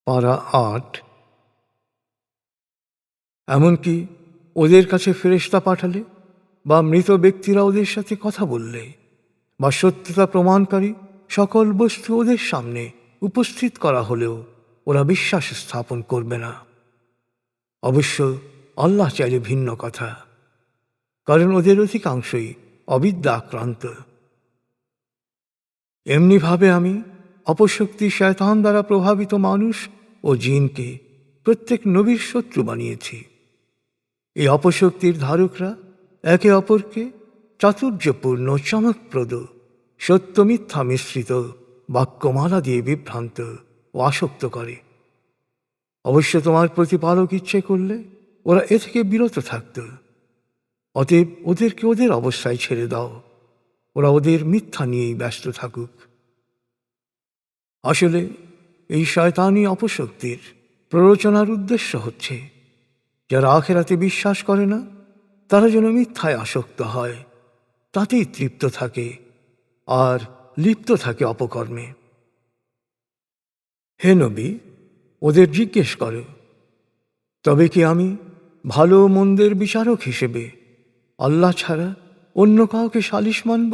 পারা ৮। এমনকি ওদের কাছে ফেরেশতা পাঠালে বা মৃত ব্যক্তিরা ওদের সাথে কথা বললে বা সত্যতা প্রমাণকারী সকল বস্তু ওদের সামনে উপস্থিত করা হলেও ওরা বিশ্বাস স্থাপন করবে না। অবশ্য আল্লাহ চাইলে ভিন্ন কথা, কারণ ওদের অধিকাংশই অবিদ্যা আক্রান্ত। এমনিভাবে আমি অপশক্তি শয়তান দ্বারা প্রভাবিত মানুষ ও জিনকে প্রত্যেক নবীর শত্রু বানিয়েছি। এই অপশক্তির ধারকরা একে অপরকে চাতুর্যপূর্ণ চমকপ্রদ সত্য মিথ্যা মিশ্রিত বাক্যমালা দিয়ে বিভ্রান্ত ও আসক্ত করে। অবশ্য তোমার প্রতিপালক ইচ্ছে করলে ওরা এ থেকে বিরত থাকত। অতএব ওদেরকে ওদের অবস্থায় ছেড়ে দাও, ওরা ওদের মিথ্যা নিয়েই ব্যস্ত থাকুক। আসলে এই শয়তানি অপশক্তির প্ররোচনার উদ্দেশ্য হচ্ছে যারা আখেরাতে বিশ্বাস করে না তারা যেন মিথ্যায় আসক্ত হয়, তাতেই তৃপ্ত থাকে আর লিপ্ত থাকে অপকর্মে। হে নবী, ওদের জিজ্ঞেস করো, তবে কি আমি ভালো মন্দের বিচারক হিসেবে আল্লাহ ছাড়া অন্য কাউকে সালিশ মানব,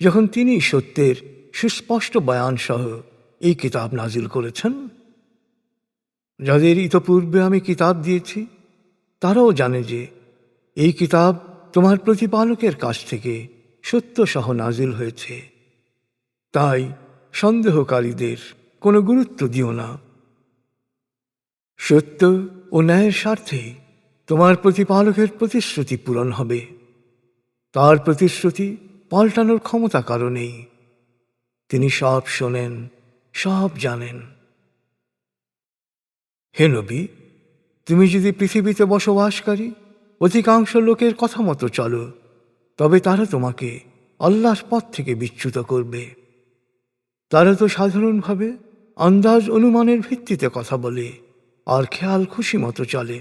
যখন তিনি সত্যের সুস্পষ্ট বয়ান সহ এই কিতাব নাজিল করেছেন? যাদের ইতপূর্বে আমি কিতাব দিয়েছি তারাও জানে যে এই কিতাব তোমার প্রতিপালকের কাছ থেকে সত্য সহ নাজিল হয়েছে। তাই সন্দেহকারীদের কোনো গুরুত্ব দিও না। সত্য ও ন্যায়ের স্বার্থেই তোমার প্রতিপালকের প্রতিশ্রুতি পূরণ হবে। তার প্রতিশ্রুতি পাল্টানোর ক্ষমতা কারণেই তিনি সব শোনেন, সব জানেন। হে নবী, তুমি যদি পৃথিবীতে বসবাসকারী অধিকাংশ লোকের কথা মতো চলো, তবে তারা তোমাকে আল্লাহর পথ থেকে বিচ্যুত করবে। তারা তো সাধারণভাবে আন্দাজ অনুমানের ভিত্তিতে কথা বলে আর খেয়াল খুশি মতো চলে।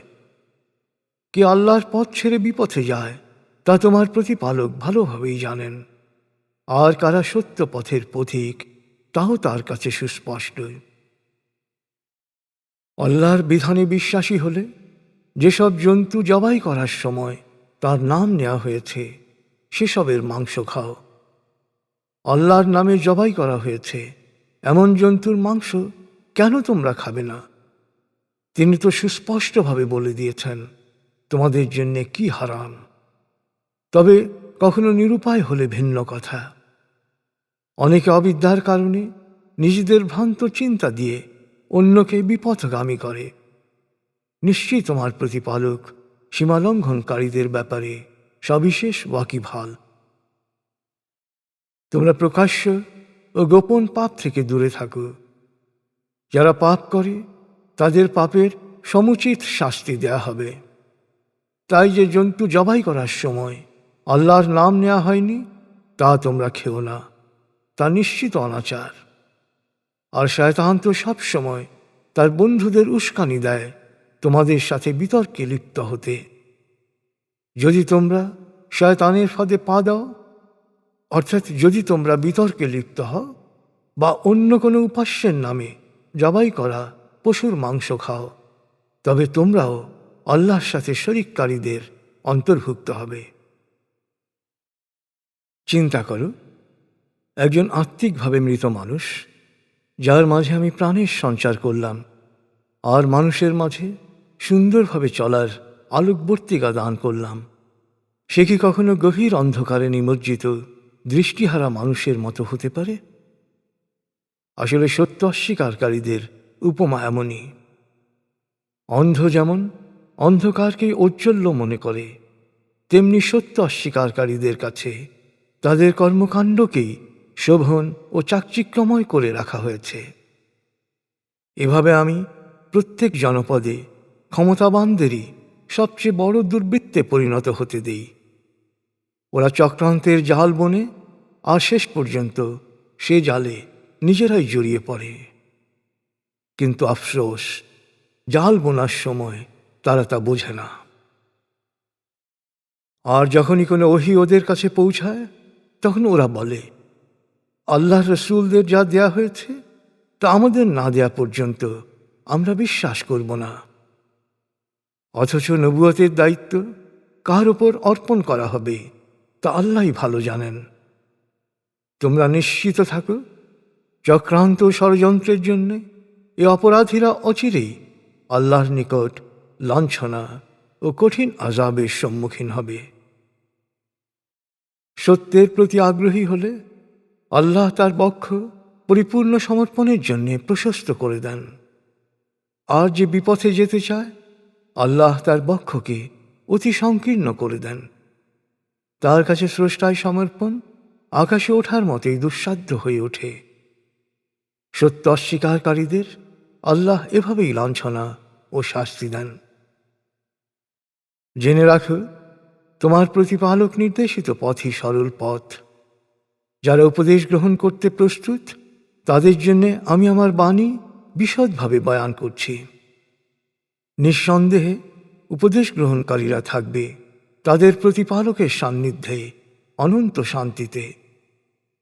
কে আল্লাহর পথ ছেড়ে বিপথে যায় তা তোমার প্রতিপালক ভালোভাবেই জানেন, আর কারা সত্য পথের পথিক তাও তার কাছে সুস্পষ্ট। আল্লাহর বিধানে বিশ্বাসী হলে যেসব জন্তু জবাই করার সময় তার নাম নেওয়া হয়েছে সেসবের মাংস খাও। আল্লাহর নামে জবাই করা হয়েছে এমন জন্তুর মাংস কেন তোমরা খাবে না? তিনি তো সুস্পষ্টভাবে বলে দিয়েছেন তোমাদের জন্যে কি হারাম। তবে কখনো নিরুপায় হলে ভিন্ন কথা। অনেকে অবিদ্যার কারণে নিজেদের ভ্রান্ত চিন্তা দিয়ে অন্যকে বিপথগামী করে। নিশ্চয়ই তোমার প্রতিপালক সীমালঙ্ঘনকারীদের ব্যাপারে সবিশেষ ওয়াকিবহাল। তোমরা প্রকাশ্য ও গোপন পাপ থেকে দূরে থাকো। যারা পাপ করে তাদের পাপের সমুচিত শাস্তি দেয়া হবে। তাই যে জন্তু জবাই করার সময় আল্লাহর নাম নেওয়া হয়নি তা তোমরা খেও না, তা নিশ্চিত অনাচার। আর শয়তান তো সব সময় তার বন্ধুদের উস্কানি দেয় তোমাদের সাথে বিতর্কে লিপ্ত হতে। যদি তোমরা শয়তানের ফাঁদে পা দাও, অর্থাৎ যদি তোমরা বিতর্কে লিপ্ত হও বা অন্য কোনো উপাস্যের নামে জবাই করা পশুর মাংস খাও, তবে তোমরাও আল্লাহর সাথে শরিককারীদের অন্তর্ভুক্ত হবে। চিন্তা করো, একজন আত্মিকভাবে মৃত মানুষ যার মাঝে আমি প্রাণের সঞ্চার করলাম আর মানুষের মাঝে সুন্দরভাবে চলার আলোকবর্তিকা দান করলাম, সে কি কখনো গভীর অন্ধকারে নিমজ্জিত দৃষ্টিহারা মানুষের মতো হতে পারে? আসলে সত্য অস্বীকারীদের উপমা এমনই। অন্ধ যেমন অন্ধকারকে ঔজ্জ্বল্য মনে করে, তেমনি সত্য অস্বীকারীদের কাছে তাদের কর্মকাণ্ডকেই শোভন ও চাকচিক্যময় করে রাখা হয়েছে। এভাবে আমি প্রত্যেক জনপদে ক্ষমতাবানদেরই সবচেয়ে বড় দুর্বৃত্তে পরিণত হতে দেই। ওরা চক্রান্তের জাল বনে আর শেষ পর্যন্ত সে জালে নিজেরাই জড়িয়ে পড়ে। কিন্তু আফসোস, জাল বোনার সময় তারা তা বোঝে না। আর যখনই কোনো ওহী ওদের কাছে পৌঁছায় তখন ওরা বলে, আল্লাহ রসুলদের যা দেয়া হয়েছে তা আমাদের না দেয়া পর্যন্ত আমরা বিশ্বাস করব না। অথচ নবুয়তের দায়িত্ব কার ওপর অর্পণ করা হবে তা আল্লাহই ভালো জানেন। তোমরা নিশ্চিত থাকো, চক্রান্ত ষড়যন্ত্রের জন্য এ অপরাধীরা অচিরেই আল্লাহর নিকট লাঞ্ছনা ও কঠিন আযাবের সম্মুখীন হবে। সত্যের প্রতি আগ্রহী হলে আল্লাহ তার বক্ষ পরিপূর্ণ সমর্পণের জন্য প্রশস্ত করে দেন। আর যে বিপথে যেতে চায়, আল্লাহ তার বক্ষকে অতি সংকীর্ণ করে দেন। তার কাছে স্রষ্টায় সমর্পণ আকাশে ওঠার মতোই দুঃসাধ্য হয়ে ওঠে। সত্য অস্বীকারীদের আল্লাহ এভাবেই লাঞ্ছনা ও শাস্তি দেন। জেনে রাখো, তোমার প্রতিপালক নির্দেশিত পথই সরল পথ। যারা উপদেশ গ্রহণ করতে প্রস্তুত, তাদের জন্য আমি আমার বাণী বিশদভাবে বয়ান করছি। নিঃসন্দেহে উপদেশ গ্রহণকারীরা থাকবে তাদের প্রতিপালকের সান্নিধ্যে অনন্ত শান্তিতে।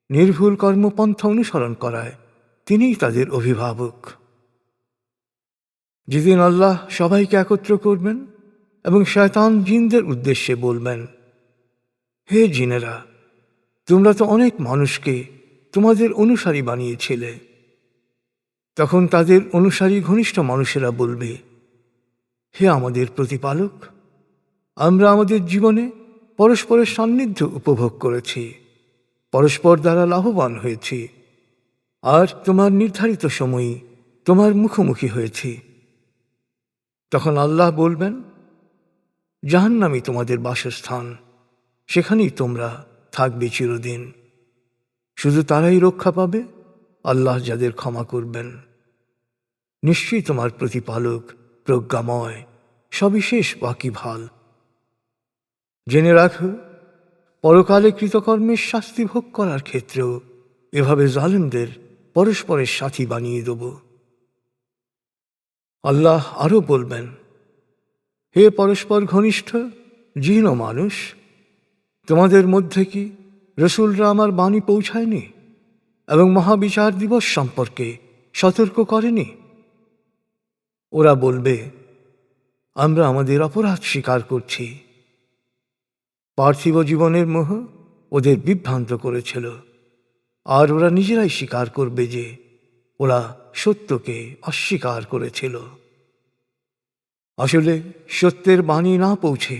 নির্ভুল কর্মপন্থা অনুসরণ করায় তিনিই তাদের অভিভাবক। যেদিন আল্লাহ সবাইকে একত্র করবেন এবং শয়তান জিনদের উদ্দেশ্যে বলবেন, হে জিনেরা, তোমরা তো অনেক মানুষকে তোমাদের অনুসারী বানিয়েছিলে। তখন তাদের অনুসারী ঘনিষ্ঠ মানুষেরা বলবে, হে আমাদের প্রতিপালক, আমরা আমাদের জীবনে পরস্পরের সান্নিধ্য উপভোগ করেছি, পরস্পর দ্বারা লাভবান হয়েছি, আর তোমার নির্ধারিত সময়ই তোমার মুখোমুখি হয়েছি। তখন আল্লাহ বলবেন, জাহান্নামই তোমাদের বাসস্থান, সেখানেই তোমরা থাকবে চিরদিন। শুধু তারাই রক্ষা পাবে, আল্লাহ যাদের ক্ষমা করবেন। নিশ্চয়ই তোমার প্রতিপালক প্রজ্ঞাময়, সবিশেষ ওয়াকিবহাল। জেনে রাখো, পরকালে কৃতকর্মের শাস্তি ভোগ করার ক্ষেত্রেও এভাবে জালেমদের পরস্পরের সাথী বানিয়ে দেব। আল্লাহ আরও বলবেন, হে পরস্পর ঘনিষ্ঠ জিন ও মানুষ, তোমাদের মধ্যে কি রসুলরা আমার বাণী পৌঁছায়নি এবং মহাবিচার দিবস সম্পর্কে সতর্ক করেনি? ওরা বলবে, আমরা আমাদের অপরাধ স্বীকার করছি। পার্থিব জীবনের মোহ ওদের বিভ্রান্ত করেছিল, আর ওরা নিজেরাই স্বীকার করবে যে ওরা সত্যকে অস্বীকার করেছিল। আসলে সত্যের বাণী না পৌঁছে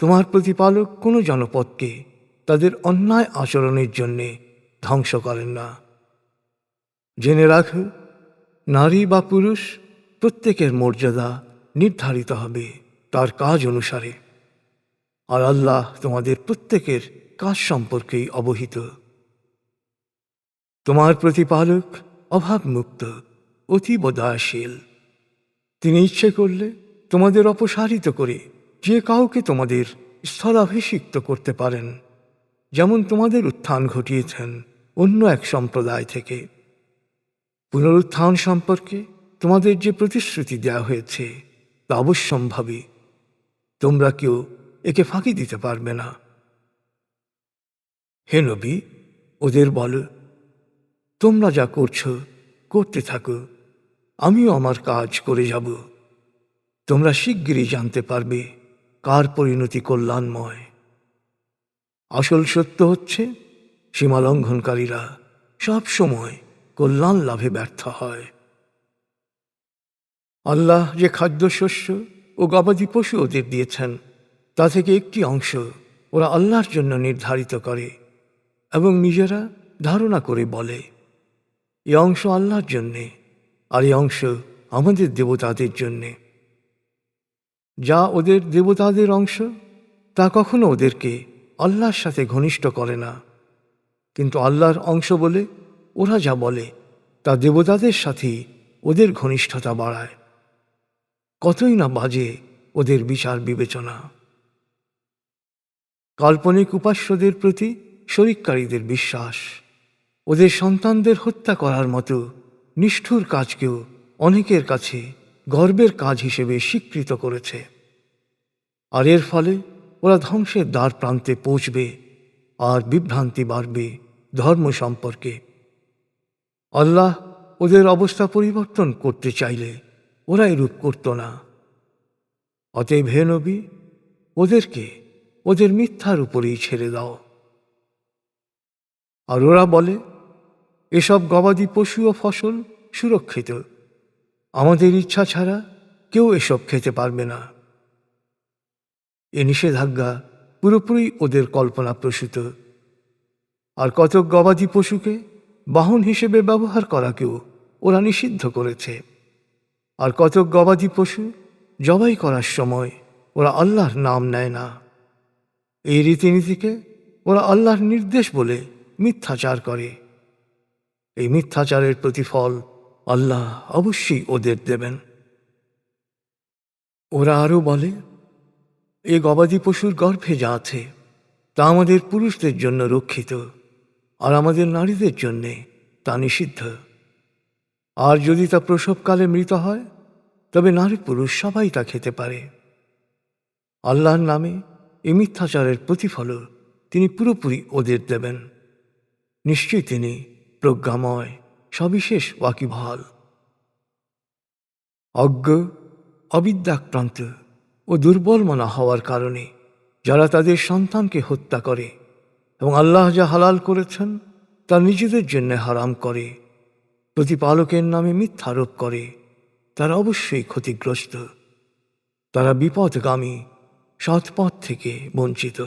তোমার প্রতিপালক কোনো জনপদকে তাদের অন্যায় আচরণের জন্যে ধ্বংস করেন না। জেনে রাখো, নারী বা পুরুষ প্রত্যেকের মর্যাদা নির্ধারিত হবে তার কাজ অনুসারে, আর আল্লাহ তোমাদের প্রত্যেকের কাজ সম্পর্কেই অবহিত। তোমার প্রতিপালক অভাবমুক্ত, অতীব দয়াশীল। তিনি ইচ্ছে করলে তোমাদের অপসারিত করে যে কাউকে তোমাদের স্থলাভিষিক্ত করতে পারেন, যেমন তোমাদের উত্থান ঘটিয়েছেন অন্য এক সম্প্রদায় থেকে। পুনরুত্থান সম্পর্কে তোমাদের যে প্রতিশ্রুতি দেওয়া হয়েছে তা অবশ্যম্ভাবী, তোমরা কেউ একে ফাঁকি দিতে পারবে না। হে নবী, ওদের বলো, তোমরা যা করছো করতে থাকো, আমিও আমার কাজ করে যাব। তোমরা শিগগিরই জানতে পারবে কার পরিণতি কল্যাণময়। আসল সত্য হচ্ছে, সীমালঙ্ঘনকারীরা সব সময় কল্যাণ লাভে ব্যর্থ হয়। আল্লাহ যে খাদ্যশস্য ও গবাদি পশু ওদের দিয়েছেন, তা থেকে একটি অংশ ওরা আল্লাহর জন্য নির্ধারিত করে এবং নিজেরা ধারণা করে বলে, এ অংশ আল্লাহর জন্যে, আর এ অংশ আমাদের দেবতাদের জন্যে। যা ওদের দেবতাদের অংশ, তা কখনো ওদেরকে আল্লাহর সাথে ঘনিষ্ঠ করে না, কিন্তু আল্লাহর অংশ বলে ওরা যা বলে তা দেবতাদের সাথেই ওদের ঘনিষ্ঠতা বাড়ায়। কতই না বাজে ওদের বিচার বিবেচনা। কাল্পনিক উপাস্যদের প্রতি শরিককারীদের বিশ্বাস ওদের সন্তানদের হত্যা করার মতো নিষ্ঠুর কাজকেও অনেকের কাছে গর্বের কাজ হিসেবে স্বীকৃত করেছে। আর এর ফলে ওরা ধ্বংসের দ্বার প্রান্তে পৌঁছবে আর বিভ্রান্তি বাড়বে ধর্ম সম্পর্কে। আল্লাহ ওদের অবস্থা পরিবর্তন করতে চাইলে ওরা এরূপ করত না। অতএব হে নবী, ওদেরকে ওদের মিথ্যার উপরেই ছেড়ে দাও। আর ওরা বলে, এসব গবাদি পশু ও ফসল সুরক্ষিত, আমাদের ইচ্ছা ছাড়া কেউ এসব খেতে পারবে না। এ নিষেধাজ্ঞা পুরোপুরি ওদের কল্পনাপ্রসূত। আর কতক গবাদি পশুকে বাহন হিসেবে ব্যবহার করাকেও ওরা নিষিদ্ধ করেছে। আর কতক গবাদি পশু জবাই করার সময় ওরা আল্লাহর নাম নেয় না। এই রীতিনীতিকে ওরা আল্লাহর নির্দেশ বলে মিথ্যাচার করে। এই মিথ্যাচারের প্রতিফল আল্লাহ অবশ্যই ওদের দেবেন। ওরা আরও বলে, এ গবাদি পশুর গর্ভে যা আছে তা আমাদের পুরুষদের জন্য রক্ষিত, আর আমাদের নারীদের জন্যে তা নিষিদ্ধ। আর যদি তা প্রসবকালে মৃত হয় তবে নারী পুরুষ সবাই তা খেতে পারে। আল্লাহর নামে এই মিথ্যাচারের প্রতিফলও তিনি পুরোপুরি ওদের দেবেন। নিশ্চয়ই তিনি প্রজ্ঞাময়, সবিশেষ ওয়াকিবহাল। অজ্ঞ, অবিদ্যাক্রান্ত ও দুর্বল মনা হওয়ার কারণে যারা তাদের সন্তানকে হত্যা করে এবং আল্লাহ যা হালাল করেছেন তা নিজেদের জন্য হারাম করে, প্রতিপালকের নামে মিথ্যারোপ করে, তারা অবশ্যই ক্ষতিগ্রস্ত। তারা বিপদগামী, সৎপথ থেকে বঞ্চিত।